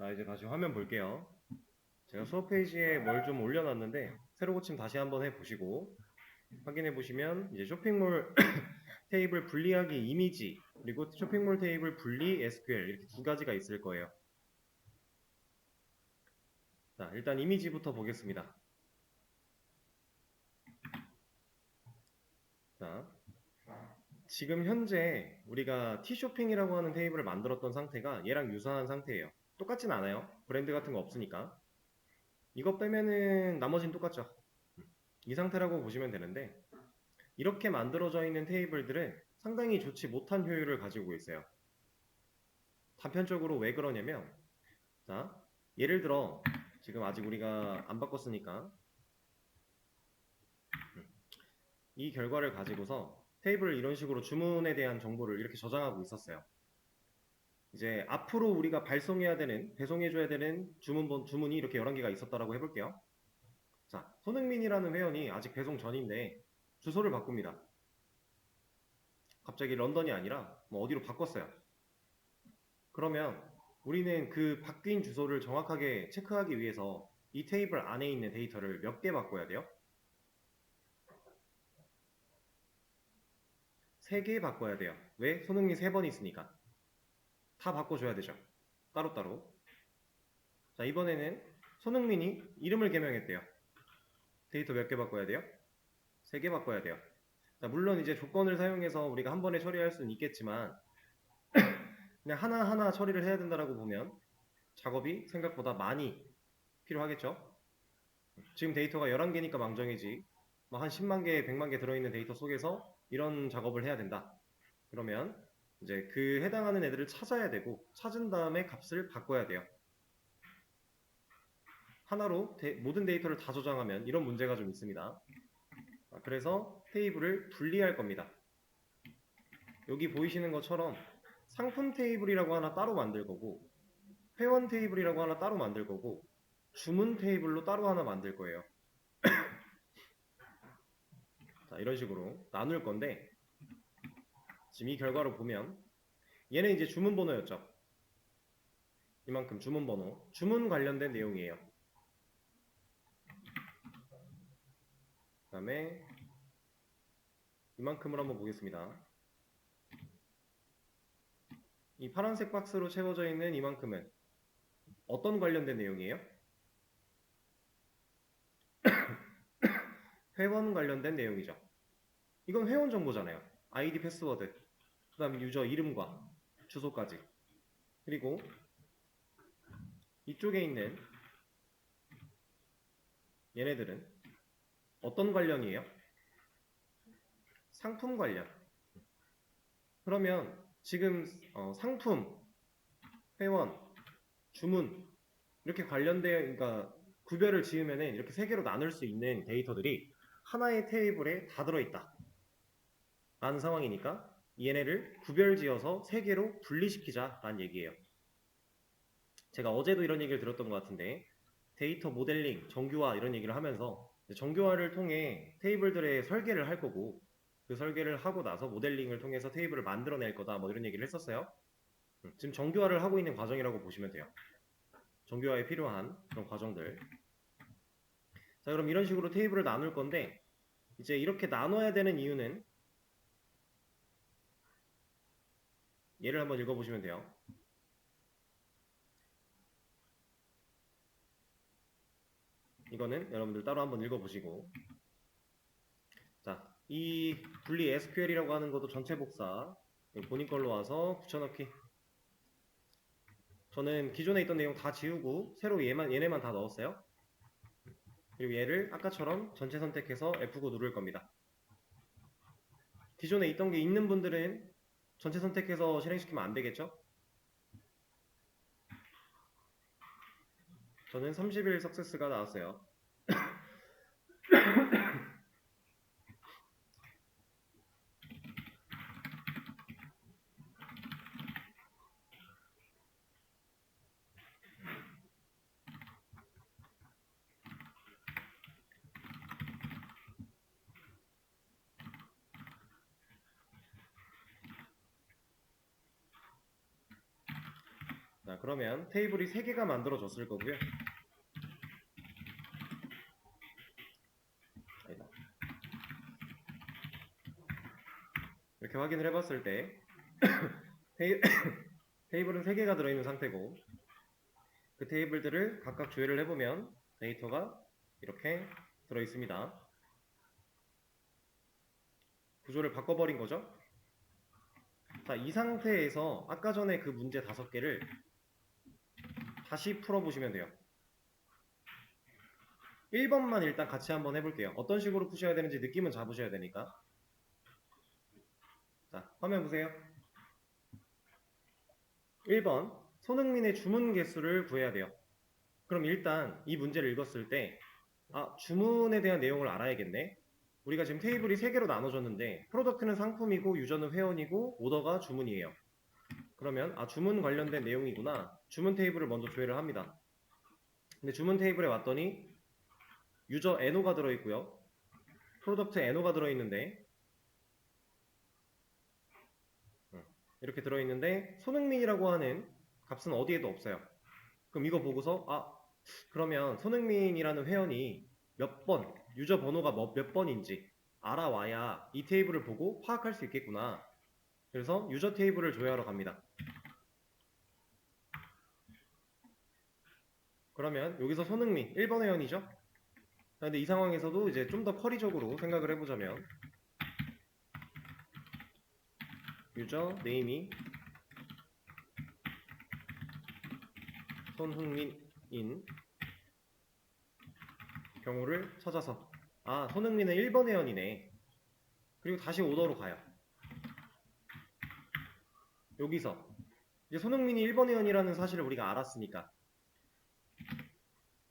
자, 이제 다시 화면 볼게요. 제가 수업 페이지에 뭘 좀 올려놨는데 새로 고침 다시 한번 해보시고 확인해 보시면 이제 쇼핑몰 테이블 분리하기 이미지 그리고 쇼핑몰 테이블 분리 SQL 이렇게 두 가지가 있을 거예요. 자, 일단 이미지부터 보겠습니다. 자, 지금 현재 우리가 T쇼핑이라고 하는 테이블을 만들었던 상태가 얘랑 유사한 상태예요. 똑같진 않아요. 브랜드 같은 거 없으니까. 이거 빼면은 나머지는 똑같죠. 이 상태라고 보시면 되는데 이렇게 만들어져 있는 테이블들은 상당히 좋지 못한 효율을 가지고 있어요. 단편적으로 왜 그러냐면 자, 예를 들어 지금 아직 우리가 안 바꿨으니까 이 결과를 가지고서 테이블을 이런 식으로 주문에 대한 정보를 이렇게 저장하고 있었어요. 이제 앞으로 우리가 발송해야 되는, 배송해줘야 되는 주문이 이렇게 11개가 있었다라고 해볼게요. 자, 손흥민이라는 회원이 아직 배송 전인데 주소를 바꿉니다. 갑자기 런던이 아니라 뭐 어디로 바꿨어요. 그러면 우리는 그 바뀐 주소를 정확하게 체크하기 위해서 이 테이블 안에 있는 데이터를 몇 개 바꿔야 돼요? 3개 바꿔야 돼요. 왜? 손흥민 3번 있으니까. 다 바꿔줘야 되죠. 따로따로. 자, 이번에는 손흥민이 이름을 개명했대요. 데이터 몇 개 바꿔야 돼요? 3개 바꿔야 돼요. 자, 물론 이제 조건을 사용해서 우리가 한 번에 처리할 수는 있겠지만 그냥 하나하나 처리를 해야 된다라고 보면 작업이 생각보다 많이 필요하겠죠. 지금 데이터가 11개니까 망정이지 뭐 한 10만 개, 100만 개 들어있는 데이터 속에서 이런 작업을 해야 된다. 그러면 이제 그 해당하는 애들을 찾아야 되고 찾은 다음에 값을 바꿔야 돼요. 하나로 모든 데이터를 다 저장하면 이런 문제가 좀 있습니다. 그래서 테이블을 분리할 겁니다. 여기 보이시는 것처럼 상품 테이블이라고 하나 따로 만들 거고 회원 테이블이라고 하나 따로 만들 거고 주문 테이블로 따로 하나 만들 거예요. 자, 이런 식으로 나눌 건데 지금 이 결과로 보면 얘는 이제 주문 번호였죠. 이만큼 주문 번호, 주문 관련된 내용이에요. 그 다음에 이만큼을 한번 보겠습니다. 이 파란색 박스로 채워져 있는 이만큼은 어떤 관련된 내용이에요? 회원 관련된 내용이죠. 이건 회원 정보잖아요. 아이디, 패스워드, 그 다음에 유저 이름과 주소까지. 그리고 이쪽에 있는 얘네들은 어떤 관련이에요? 상품 관련. 그러면 지금 상품, 회원, 주문 이렇게 관련된 그러니까 구별을 지으면은 이렇게 3개로 나눌 수 있는 데이터들이 하나의 테이블에 다 들어있다 라는 상황이니까 얘네를 구별지어서 3개로 분리시키자라는 얘기예요. 제가 어제도 이런 얘기를 들었던 것 같은데 데이터 모델링, 정교화 이런 얘기를 하면서 정교화를 통해 테이블들의 설계를 할 거고 그 설계를 하고 나서 모델링을 통해서 테이블을 만들어낼 거다 뭐 이런 얘기를 했었어요. 지금 정교화를 하고 있는 과정이라고 보시면 돼요. 정교화에 필요한 그런 과정들. 자, 그럼 이런 식으로 테이블을 나눌 건데 이제 이렇게 나눠야 되는 이유는 예를 한번 읽어보시면 돼요. 이거는 여러분들 따로 한번 읽어보시고 자, 이 분리 SQL이라고 하는 것도 전체 복사 본인 걸로 와서 붙여넣기. 저는 기존에 있던 내용 다 지우고 새로 얘네만 다 넣었어요. 그리고 얘를 아까처럼 전체 선택해서 F9 누를 겁니다. 기존에 있던 게 있는 분들은 전체 선택해서 실행시키면 안 되겠죠? 저는 30일 석세스가 나왔어요. 자, 그러면 테이블이 3개가 만들어졌을 거고요. 아니다. 이렇게 확인을 해봤을 때 테이블은 3개가 들어있는 상태고, 그 테이블들을 각각 조회를 해보면 데이터가 이렇게 들어있습니다. 구조를 바꿔버린 거죠. 자, 이 상태에서 아까 전에 그 문제 5개를 다시 풀어보시면 돼요. 1번만 일단 같이 한번 해볼게요. 어떤 식으로 푸셔야 되는지 느낌은 잡으셔야 되니까. 자, 화면 보세요. 1번, 손흥민의 주문 개수를 구해야 돼요. 그럼 일단 이 문제를 읽었을 때, 주문에 대한 내용을 알아야겠네. 우리가 지금 테이블이 3개로 나눠졌는데, 프로덕트는 상품이고, 유저는 회원이고, 오더가 주문이에요. 그러면 주문 관련된 내용이구나. 주문 테이블을 먼저 조회를 합니다. 근데 주문 테이블에 왔더니 유저 NO가 들어있고요. 프로덕트 NO가 들어있는데 이렇게 들어있는데 손흥민이라고 하는 값은 어디에도 없어요. 그럼 이거 보고서 그러면 손흥민이라는 회원이 몇 번, 유저 번호가 몇 번인지 알아와야 이 테이블을 보고 파악할 수 있겠구나. 그래서 유저 테이블을 조회하러 갑니다. 그러면 여기서 손흥민 1번 회원이죠. 근데 이 상황에서도 이제 좀 더 쿼리적으로 생각을 해보자면 유저 네임이 손흥민인 경우를 찾아서 손흥민은 1번 회원이네. 그리고 다시 오더로 가요. 여기서 이제 손흥민이 1번 회원이라는 사실을 우리가 알았으니까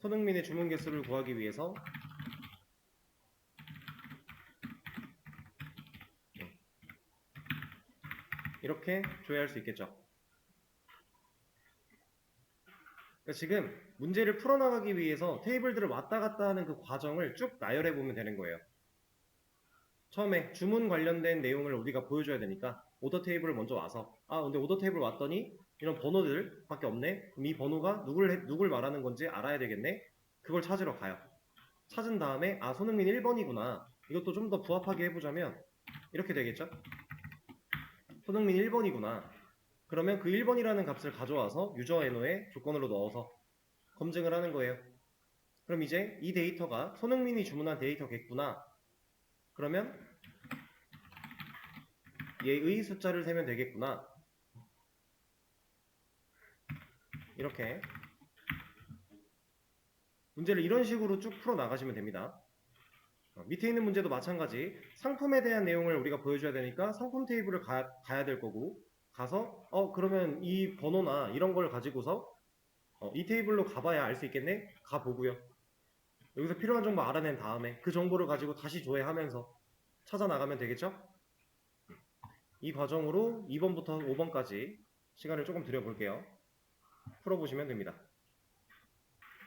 손흥민의 주문 개수를 구하기 위해서 이렇게 조회할 수 있겠죠. 그러니까 지금 문제를 풀어나가기 위해서 테이블들을 왔다 갔다 하는 그 과정을 쭉 나열해 보면 되는 거예요. 처음에 주문 관련된 내용을 우리가 보여줘야 되니까 오더 테이블을 먼저 와서 근데 오더 테이블 왔더니 이런 번호들 밖에 없네. 그럼 이 번호가 누굴 말하는 건지 알아야 되겠네. 그걸 찾으러 가요. 찾은 다음에 손흥민 1번이구나. 이것도 좀 더 부합하게 해보자면 이렇게 되겠죠. 손흥민 1번이구나. 그러면 그 1번이라는 값을 가져와서 유저 NO에 조건으로 넣어서 검증을 하는 거예요. 그럼 이제 이 데이터가 손흥민이 주문한 데이터겠구나. 그러면 얘의 숫자를 세면 되겠구나. 이렇게 문제를 이런 식으로 쭉 풀어 나가시면 됩니다. 밑에 있는 문제도 마찬가지. 상품에 대한 내용을 우리가 보여줘야 되니까 상품 테이블을 가야 될 거고, 가서 그러면 이 번호나 이런 걸 가지고서 이 테이블로 가봐야 알 수 있겠네? 가보고요. 여기서 필요한 정보 알아낸 다음에 그 정보를 가지고 다시 조회하면서 찾아 나가면 되겠죠? 이 과정으로 2번부터 5번까지 시간을 조금 들여볼게요. 풀어보시면 됩니다.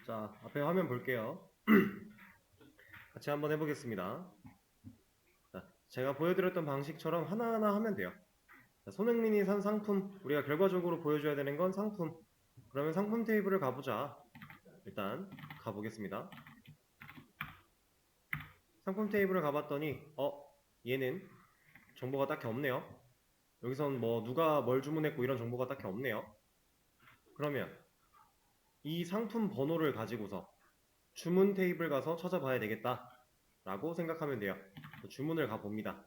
자, 앞에 화면 볼게요. 같이 한번 해보겠습니다. 자, 제가 보여드렸던 방식처럼 하나하나 하면 돼요. 자, 손흥민이 산 상품, 우리가 결과적으로 보여줘야 되는 건 상품. 그러면 상품 테이블을 가보자. 일단 가보겠습니다. 상품 테이블을 가봤더니 얘는 정보가 딱히 없네요. 여기선 뭐 누가 뭘 주문했고 이런 정보가 딱히 없네요. 그러면 이 상품 번호를 가지고서 주문 테이블 가서 찾아봐야 되겠다 라고 생각하면 돼요. 주문을 가봅니다.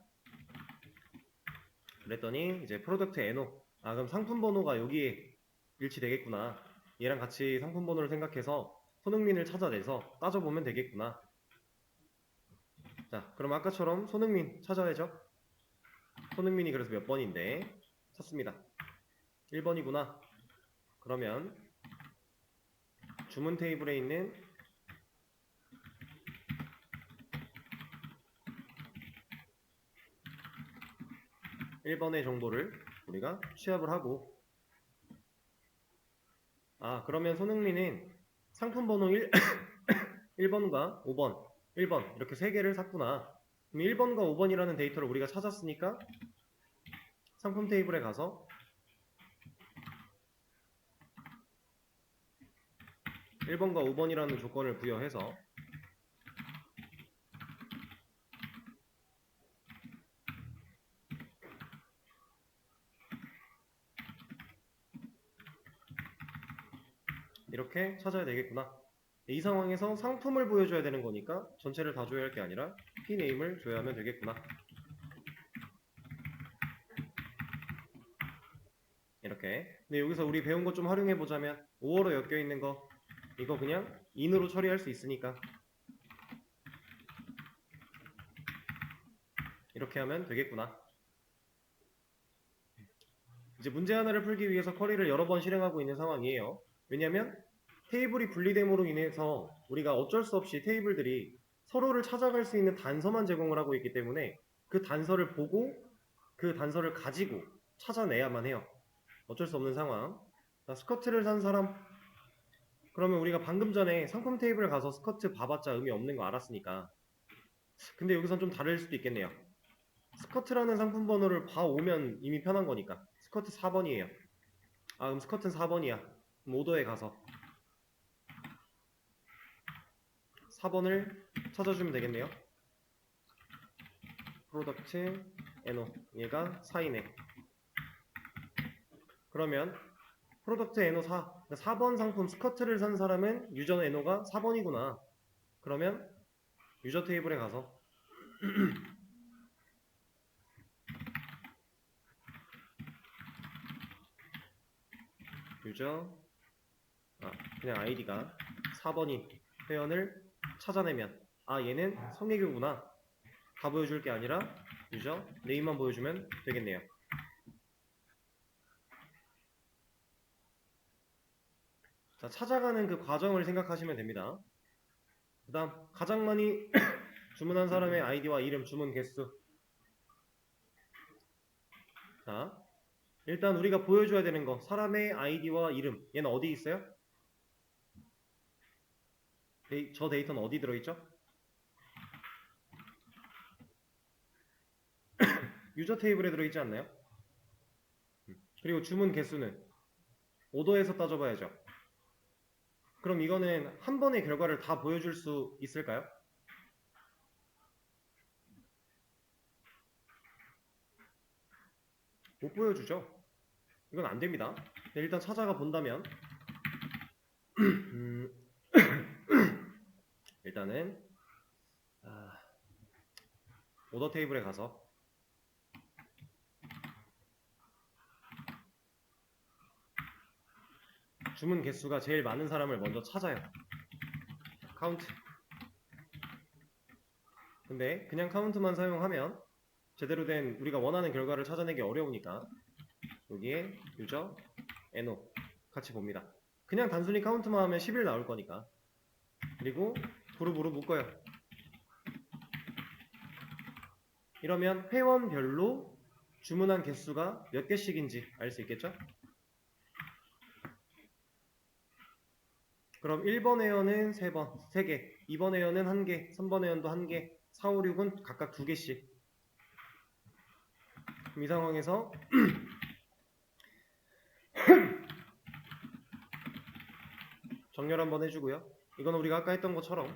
그랬더니 이제 프로덕트 NO 그럼 상품 번호가 여기에 일치되겠구나. 얘랑 같이 상품 번호를 생각해서 손흥민을 찾아내서 따져보면 되겠구나. 자, 그럼 아까처럼 손흥민 찾아내죠. 손흥민이 그래서 몇 번인데 찾습니다. 1번이구나. 그러면 주문 테이블에 있는 (1번의) 정보를 우리가 취합을 하고 그러면 손흥민은 상품 번호 1번과 5번, 1번 이렇게 3개를 샀구나. 그럼 1번과 5번이라는 데이터를 우리가 찾았으니까 상품 테이블에 가서 1번과 5번이라는 조건을 부여해서 이렇게 찾아야 되겠구나. 이 상황에서 상품을 보여줘야 되는 거니까 전체를 다 줘야 할 게 아니라 pname을 줘야 하면 되겠구나. 이렇게. 근데 여기서 우리 배운 거 좀 활용해 보자면 5어로 엮여 있는 거 이거 그냥 in으로 처리할 수 있으니까 이렇게 하면 되겠구나. 이제 문제 하나를 풀기 위해서 쿼리를 여러 번 실행하고 있는 상황이에요. 왜냐면 테이블이 분리됨으로 인해서 우리가 어쩔 수 없이 테이블들이 서로를 찾아갈 수 있는 단서만 제공을 하고 있기 때문에 그 단서를 보고 그 단서를 가지고 찾아내야만 해요. 어쩔 수 없는 상황. 자, 스커트를 산 사람. 그러면 우리가 방금 전에 상품 테이블 가서 스커트 봐봤자 의미 없는 거 알았으니까. 근데 여기선 좀 다를 수도 있겠네요. 스커트라는 상품 번호를 봐오면 이미 편한 거니까. 스커트 4번이에요. 아, 그럼 스커트는 4번이야. 그럼 오더에 가서 4번을 찾아주면 되겠네요. 프로덕트 NO 얘가 4이네. 그러면 프로덕트 NO 4 4번 상품 스커트를 산 사람은 유저 NO가 4번이구나. 그러면 유저 테이블에 가서 유저 그냥 아이디가 4번인 회원을 찾아내면 아 얘는 성애교구나 다 보여줄 게 아니라 유저 네임만 보여주면 되겠네요. 자, 찾아가는 그 과정을 생각하시면 됩니다. 그 다음 가장 많이 주문한 사람의 아이디와 이름, 주문 개수. 자, 일단 우리가 보여줘야 되는 거 사람의 아이디와 이름 얘는 어디 있어요? 저 데이터는 어디 들어있죠? 유저 테이블에 들어있지 않나요? 그리고 주문 개수는 오더에서 따져봐야죠. 그럼 이거는 한 번의 결과를 다 보여줄 수 있을까요? 못 보여주죠. 이건 안 됩니다. 일단 찾아가 본다면 일단은 오더 테이블에 가서 주문 개수가 제일 많은 사람을 먼저 찾아요. 카운트. 근데 그냥 카운트만 사용하면 제대로 된 우리가 원하는 결과를 찾아내기 어려우니까 여기에 유저, NO 같이 봅니다. 그냥 단순히 카운트만 하면 11 나올 거니까. 그리고 그룹으로 묶어요. 이러면 회원별로 주문한 개수가 몇 개씩인지 알 수 있겠죠? 그럼 1번 회원은 3개, 2번 회원은 1개, 3번 회원도 1개, 4, 5, 6은 각각 2개씩. 그럼 이 상황에서 정렬 한번 해주고요. 이건 우리가 아까 했던 것처럼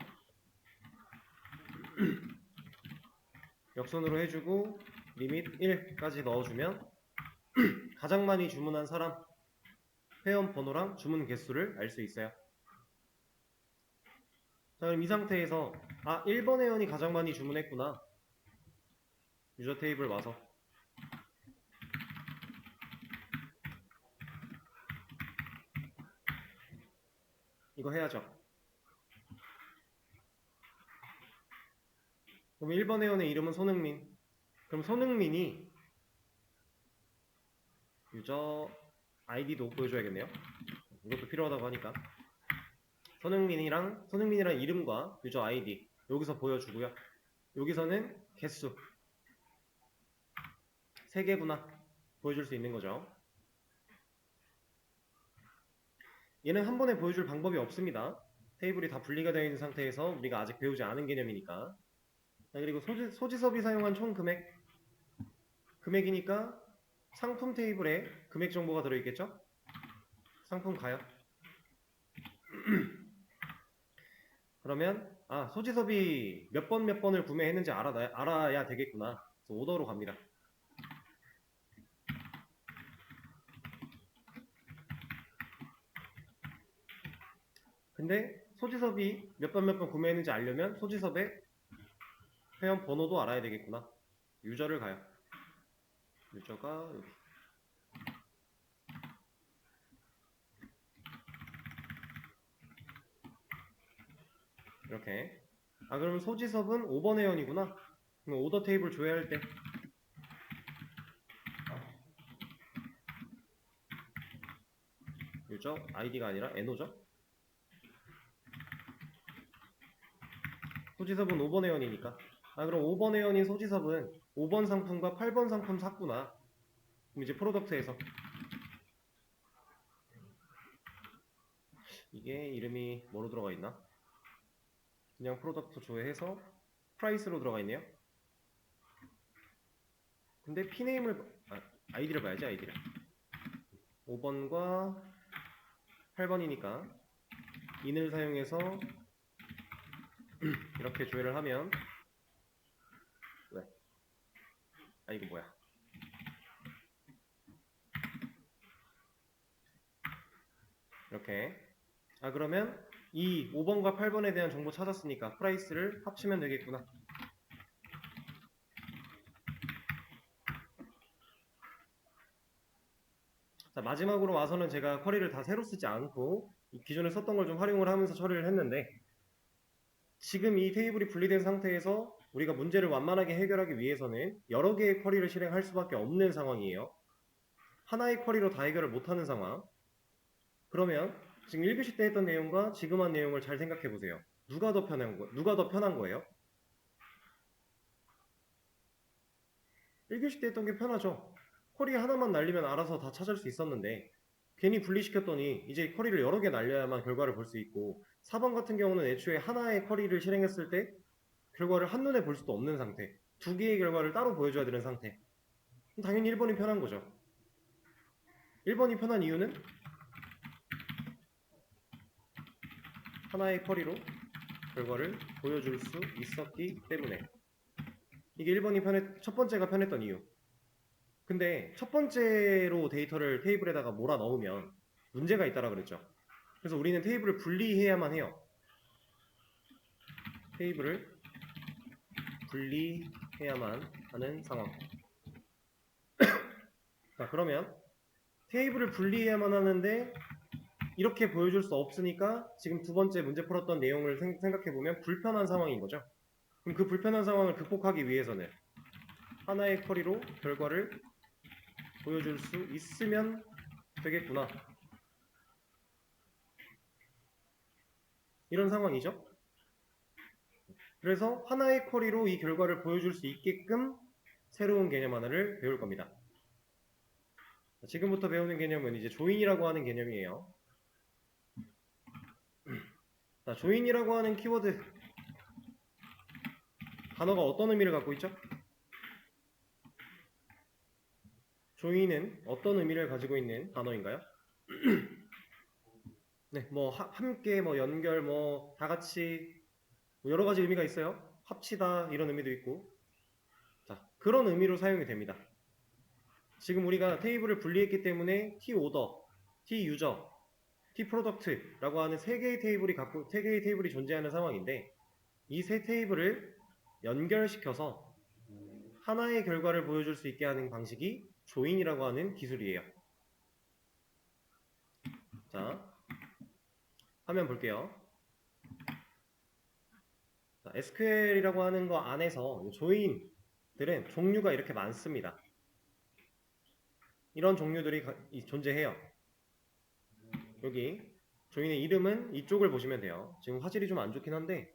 역선으로 해주고 리밋 1까지 넣어주면 가장 많이 주문한 사람 회원 번호랑 주문 개수를 알 수 있어요. 자, 그럼 이 상태에서 1번 회원이 가장 많이 주문했구나. 유저 테이블 와서 이거 해야죠. 그럼 1번 회원의 이름은 손흥민. 그럼 손흥민이 유저 아이디도 보여줘야겠네요. 이것도 필요하다고 하니까 손흥민이랑 이름과 유저 아이디 여기서 보여주고요. 여기서는 개수 3개구나 보여줄 수 있는 거죠. 얘는 한 번에 보여줄 방법이 없습니다. 테이블이 다 분리가 되어 있는 상태에서 우리가 아직 배우지 않은 개념이니까. 자, 그리고 소지섭이 사용한 총 금액이니까 상품 테이블에 금액 정보가 들어있겠죠? 상품 가요. 그러면 소지섭이 몇 번을 구매했는지 알아야 되겠구나. 그래서 오더로 갑니다. 근데 소지섭이 몇 번 구매했는지 알려면 소지섭의 회원 번호도 알아야 되겠구나. 유저를 가요. 유저가 여기. 이렇게. 그럼 소지섭은 5번 회원이구나. 그럼 오더 테이블 조회할 때 유저 아이디가 아니라 NO죠. 소지섭은 5번 회원이니까. 그럼 5번 회원인 소지섭은 5번 상품과 8번 상품 샀구나. 그럼 이제 프로덕트에서 이게 이름이 뭐로 들어가 있나? 그냥 프로덕트 조회해서 프라이스로 들어가 있네요. 근데 P네임을 아이디를 봐야지. 아이디를 5번과 8번이니까 in을 사용해서 이렇게 조회를 하면 왜? 이거 뭐야? 이렇게. 그러면 이 5번과 8번에 대한 정보 찾았으니까 프라이스를 합치면 되겠구나. 자, 마지막으로 와서는 제가 쿼리를 다 새로 쓰지 않고 기존에 썼던 걸 좀 활용을 하면서 처리를 했는데, 지금 이 테이블이 분리된 상태에서 우리가 문제를 완만하게 해결하기 위해서는 여러 개의 쿼리를 실행할 수밖에 없는 상황이에요. 하나의 쿼리로 다 해결을 못하는 상황. 그러면 지금 1교시 때 했던 내용과 지금 한 내용을 잘 생각해 보세요. 누가 더 편한 거예요? 1교시 때 했던 게 편하죠. 쿼리 하나만 날리면 알아서 다 찾을 수 있었는데 괜히 분리시켰더니 이제 쿼리를 여러 개 날려야만 결과를 볼 수 있고, 4번 같은 경우는 애초에 하나의 쿼리를 실행했을 때 결과를 한눈에 볼 수도 없는 상태, 두 개의 결과를 따로 보여줘야 되는 상태. 당연히 1번이 편한 거죠. 1번이 편한 이유는 하나의 쿼리로 결과를 보여줄 수 있었기 때문에. 이게 1번이 첫 번째가 편했던 이유. 근데 첫 번째로 데이터를 테이블에다가 몰아 넣으면 문제가 있다라 그랬죠. 그래서 우리는 테이블을 분리해야만 해요. 테이블을 분리해야만 하는 상황. 자, 그러면 테이블을 분리해야만 하는데 이렇게 보여줄 수 없으니까 지금 두 번째 문제 풀었던 내용을 생각해보면 불편한 상황인 거죠. 그럼 그 불편한 상황을 극복하기 위해서는 하나의 쿼리로 결과를 보여줄 수 있으면 되겠구나. 이런 상황이죠. 그래서 하나의 쿼리로 이 결과를 보여줄 수 있게끔 새로운 개념 하나를 배울 겁니다. 지금부터 배우는 개념은 이제 조인이라고 하는 개념이에요. 자, 조인이라고 하는 키워드 단어가 어떤 의미를 갖고 있죠? 조인은 어떤 의미를 가지고 있는 단어인가요? 네, 뭐 함께, 뭐 연결, 뭐 다 같이, 뭐 여러 가지 의미가 있어요. 합치다 이런 의미도 있고. 자, 그런 의미로 사용이 됩니다. 지금 우리가 테이블을 분리했기 때문에 T 오더, T 유저, T 프로덕트라고 하는 세 개의 테이블이 존재하는 상황인데, 이 세 테이블을 연결시켜서 하나의 결과를 보여줄 수 있게 하는 방식이 조인이라고 하는 기술이에요. 자, 화면 볼게요. 자, SQL이라고 하는 거 안에서 조인들은 종류가 이렇게 많습니다. 이런 종류들이 존재해요. 여기 조인의 이름은 이쪽을 보시면 돼요. 지금 화질이 좀 안 좋긴 한데,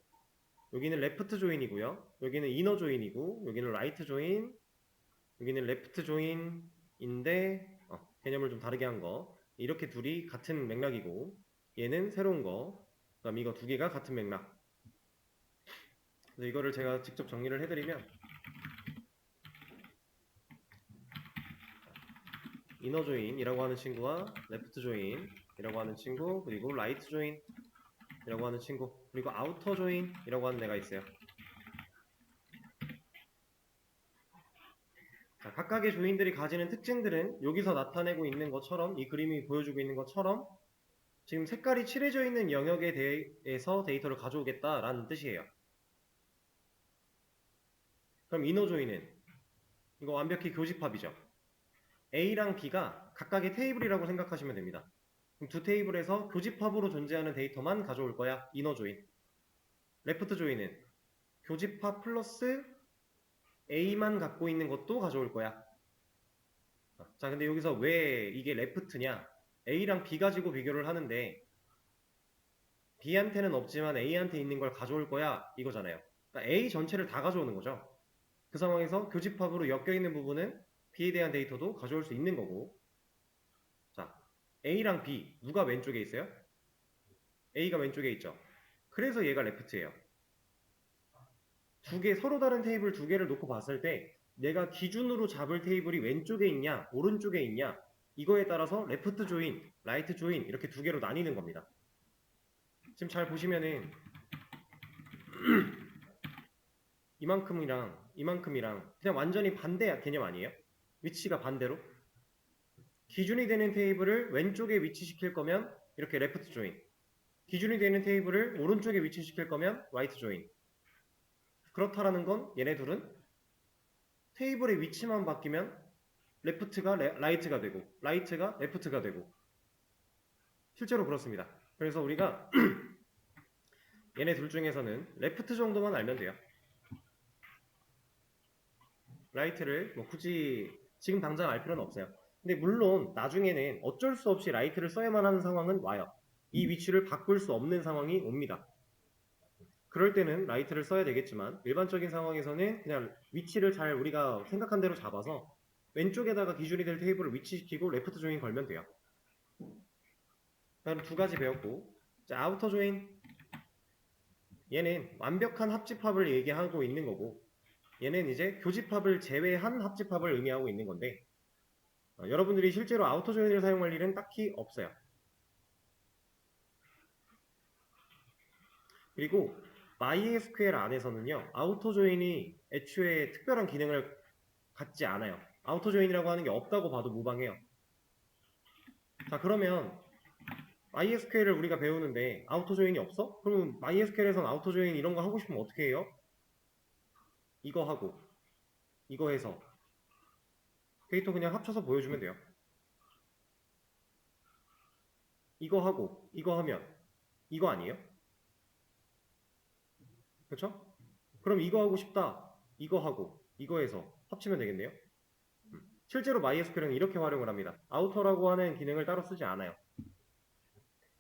여기는 레프트 조인이고요. 여기는 이너 조인이고, 여기는 라이트 조인, 여기는 레프트 조인인데 개념을 좀 다르게 한 거. 이렇게 둘이 같은 맥락이고, 얘는 새로운 거. 그다음 이거 두 개가 같은 맥락. 그래서 이거를 제가 직접 정리를 해드리면, 이너 조인이라고 하는 친구와 레프트 조인이라고 하는 친구, 그리고 라이트 조인, 이라고 하는 친구, 그리고 아우터 조인이라고 하는 애가 있어요. 자, 각각의 조인들이 가지는 특징들은 여기서 나타내고 있는 것처럼, 이 그림이 보여주고 있는 것처럼 지금 색깔이 칠해져 있는 영역에 대해서 데이터를 가져오겠다라는 뜻이에요. 그럼 이너 조인은 이거 완벽히 교집합이죠. A랑 B가 각각의 테이블이라고 생각하시면 됩니다. 그럼 두 테이블에서 교집합으로 존재하는 데이터만 가져올 거야. 이너 조인. 레프트 조인은 교집합 플러스 A만 갖고 있는 것도 가져올 거야. 자, 근데 여기서 왜 이게 레프트냐? A랑 B 가지고 비교를 하는데 B한테는 없지만 A한테 있는 걸 가져올 거야 이거잖아요. 그러니까 A 전체를 다 가져오는 거죠. 그 상황에서 교집합으로 엮여있는 부분은 B에 대한 데이터도 가져올 수 있는 거고. 자, A랑 B 누가 왼쪽에 있어요? A가 왼쪽에 있죠. 그래서 얘가 레프트예요. 두 개, 서로 다른 테이블 두 개를 놓고 봤을 때 내가 기준으로 잡을 테이블이 왼쪽에 있냐 오른쪽에 있냐 이거에 따라서 레프트 조인, 라이트 조인 이렇게 두 개로 나뉘는 겁니다. 지금 잘 보시면은 이만큼이랑 그냥 완전히 반대 개념 아니에요? 위치가 반대로 기준이 되는 테이블을 왼쪽에 위치시킬 거면 이렇게 레프트 조인, 기준이 되는 테이블을 오른쪽에 위치시킬 거면 라이트 조인. 그렇다라는 건 얘네 둘은 테이블의 위치만 바뀌면 레프트가 라이트가 되고 라이트가 레프트가 되고 실제로 그렇습니다. 그래서 우리가 얘네 둘 중에서는 레프트 정도만 알면 돼요. 라이트를 뭐 굳이 지금 당장 알 필요는 없어요. 근데 물론 나중에는 어쩔 수 없이 라이트를 써야만 하는 상황은 와요. 이 위치를 바꿀 수 없는 상황이 옵니다. 그럴 때는 라이트를 써야 되겠지만 일반적인 상황에서는 그냥 위치를 잘 우리가 생각한 대로 잡아서 왼쪽에다가 기준이 될 테이블을 위치시키고 레프트 조인 걸면 돼요. 그럼 두 가지 배웠고, 자, 아우터 조인 얘는 완벽한 합집합을 얘기하고 있는 거고 얘는 이제 교집합을 제외한 합집합을 의미하고 있는 건데 여러분들이 실제로 아우터 조인을 사용할 일은 딱히 없어요. 그리고 MySQL 안에서는요 아우터 조인이 애초에 특별한 기능을 갖지 않아요. 아우터 조인이라고 하는 게 없다고 봐도 무방해요. 자, 그러면 MySQL을 우리가 배우는데 아우터 조인이 없어? 그러면 MySQL에선 아우터 조인 이런 거 하고 싶으면 어떻게 해요? 이거 하고 이거 해서 데이터 그냥 합쳐서 보여주면 돼요. 이거 하고 이거 하면 이거 아니에요? 그렇죠? 그럼 이거 하고 싶다. 이거 하고 이거 해서 합치면 되겠네요. 실제로 MySQL은 이렇게 활용을 합니다. 아우터라고 하는 기능을 따로 쓰지 않아요.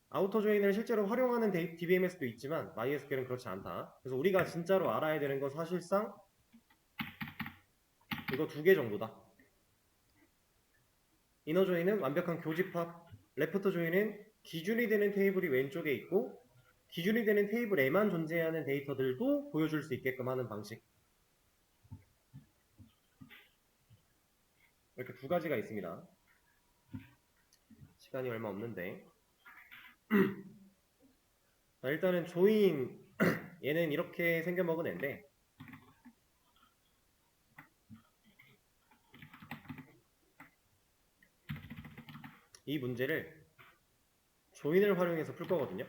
아우터 조인을 실제로 활용하는 DBMS도 있지만 MySQL은 그렇지 않다. 그래서 우리가 진짜로 알아야 되는 건 사실상 이거 두 개 정도다. 이너 조인은 완벽한 교집합, 레프트 조인은 기준이 되는 테이블이 왼쪽에 있고 기준이 되는 테이블에만 존재하는 데이터들도 보여줄 수 있게끔 하는 방식. 이렇게 두 가지가 있습니다. 시간이 얼마 없는데 자, 일단은 조인 얘는 이렇게 생겨먹은 애인데 이 문제를 조인을 활용해서 풀 거거든요.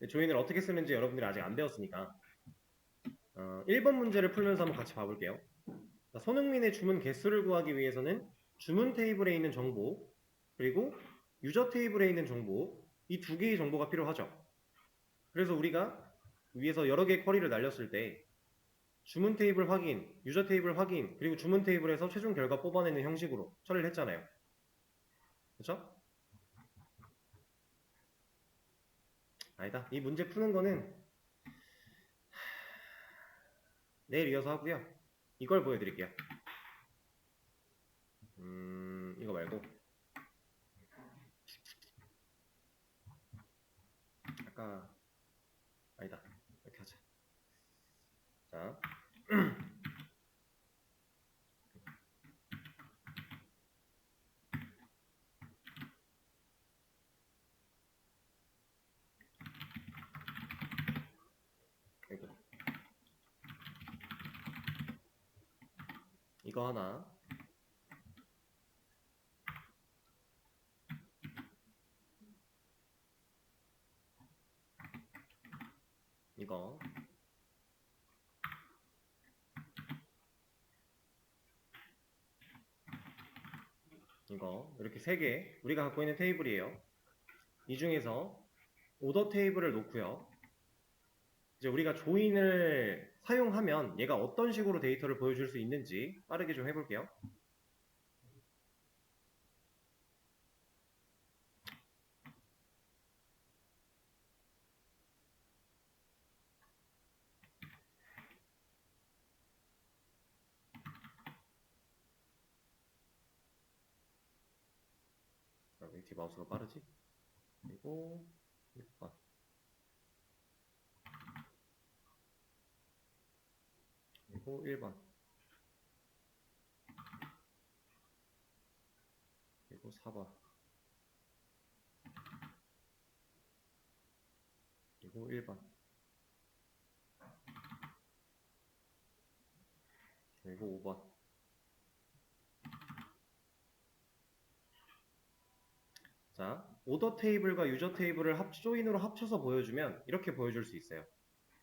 조인을 어떻게 쓰는지 여러분들이 아직 안 배웠으니까 1번 문제를 풀면서 한번 같이 봐볼게요. 자, 손흥민의 주문 개수를 구하기 위해서는 주문 테이블에 있는 정보 그리고 유저 테이블에 있는 정보 이 두 개의 정보가 필요하죠. 그래서 우리가 위에서 여러 개의 쿼리를 날렸을 때 주문 테이블 확인, 유저 테이블 확인 그리고 주문 테이블에서 최종 결과 뽑아내는 형식으로 처리를 했잖아요. 그렇죠? 아니다. 이 문제 푸는 거는 내일 이어서 하고요. 이걸 보여드릴게요. 이거 말고 아까 아니다. 이렇게 하자. 자, 이거 하나, 이거, 이거 이렇게 세 개 우리가 갖고 있는 테이블이에요. 이 중에서 오더 테이블을 놓고요. 이제 우리가 조인을 사용하면 얘가 어떤 식으로 데이터를 보여줄 수 있는지 빠르게 좀 해볼게요. 왜 이렇게 마우스가 빠르지? 그리고 6번, 그리고 1번, 그리고 4번, 그리고 1번, 그리고 5번. 자, 오더 테이블과 유저 테이블을 조인으로 합쳐서 보여주면 이렇게 보여줄 수 있어요.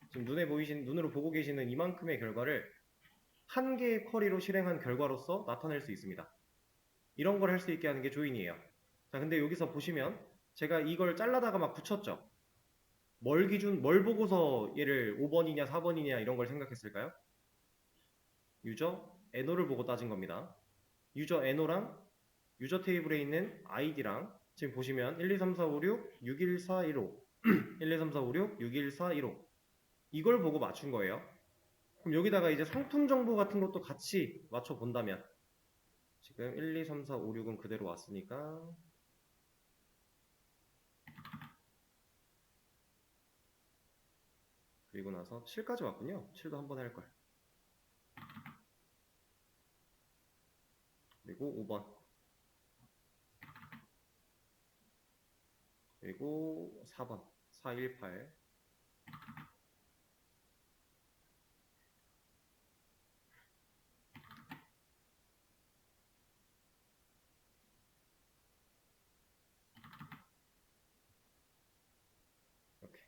지금 눈으로 보고 계시는 이만큼의 결과를 한 개의 쿼리로 실행한 결과로서 나타낼 수 있습니다. 이런 걸 할 수 있게 하는 게 조인이에요. 자, 근데 여기서 보시면 제가 이걸 잘라다가 막 붙였죠. 뭘 보고서 얘를 5번이냐 4번이냐 이런 걸 생각했을까요? 유저 NO를 보고 따진 겁니다. 유저 NO랑 유저 테이블에 있는 ID랑 지금 보시면 1, 2, 3, 4, 5, 6, 6, 1, 4, 1, 5 1, 2, 3, 4, 5, 6, 6, 1, 4, 1, 5 이걸 보고 맞춘 거예요. 그럼 여기다가 이제 상품 정보 같은 것도 같이 맞춰 본다면 지금 1, 2, 3, 4, 5, 6은 그대로 왔으니까 그리고 나서 7까지 왔군요. 7도 한 번에 할걸. 그리고 5번, 그리고 4번 4, 1, 8 이렇게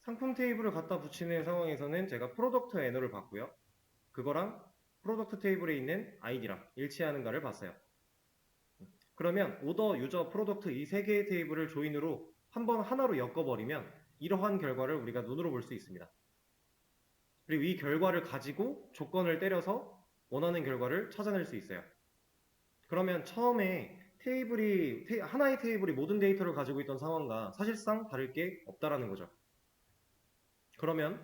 상품 테이블을 갖다 붙이는 상황에서는 제가 프로덕트 NO를 봤고요. 그거랑 프로덕트 테이블에 있는 ID랑 일치하는가를 봤어요. 그러면 오더, 유저, 프로덕트 이 세 개의 테이블을 조인으로 한번 하나로 엮어버리면 이러한 결과를 우리가 눈으로 볼 수 있습니다. 그리고 이 결과를 가지고 조건을 때려서 원하는 결과를 찾아낼 수 있어요. 그러면 처음에 하나의 테이블이 모든 데이터를 가지고 있던 상황과 사실상 다를 게 없다라는 거죠. 그러면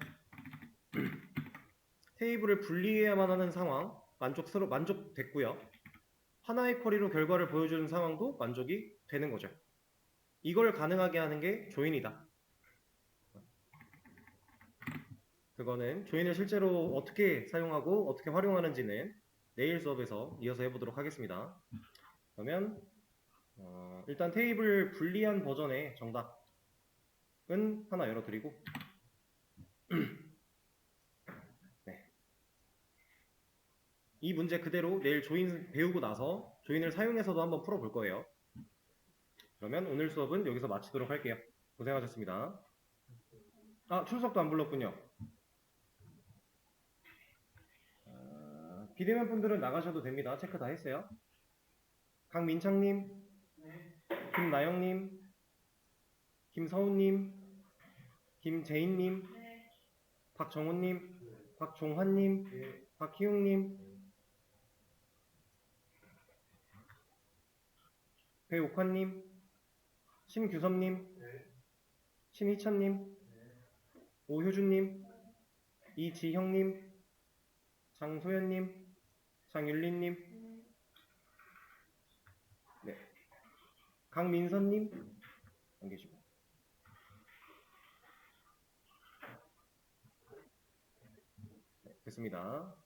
테이블을 분리해야만 하는 상황 만족됐고요. 하나의 쿼리로 결과를 보여주는 상황도 만족이 되는 거죠. 이걸 가능하게 하는 게 조인이다. 그거는 조인을 실제로 어떻게 사용하고 어떻게 활용하는지는 내일 수업에서 이어서 해보도록 하겠습니다. 그러면 일단 테이블 분리한 버전의 정답은 하나 열어드리고 네. 이 문제 그대로 내일 조인 배우고 나서 조인을 사용해서도 한번 풀어볼 거예요. 그러면 오늘 수업은 여기서 마치도록 할게요. 고생하셨습니다. 출석도 안 불렀군요. 비대면 분들은 나가셔도 됩니다. 체크 다 했어요. 강민창님, 김나영님, 김서훈님, 김재인님, 박정훈님, 박종환님, 박희웅님, 배옥환님, 심규섭님, 신희찬님, 오효준님, 이지형님, 장소연님, 장윤리님, 네. 강민선님, 안 계시고. 네, 됐습니다.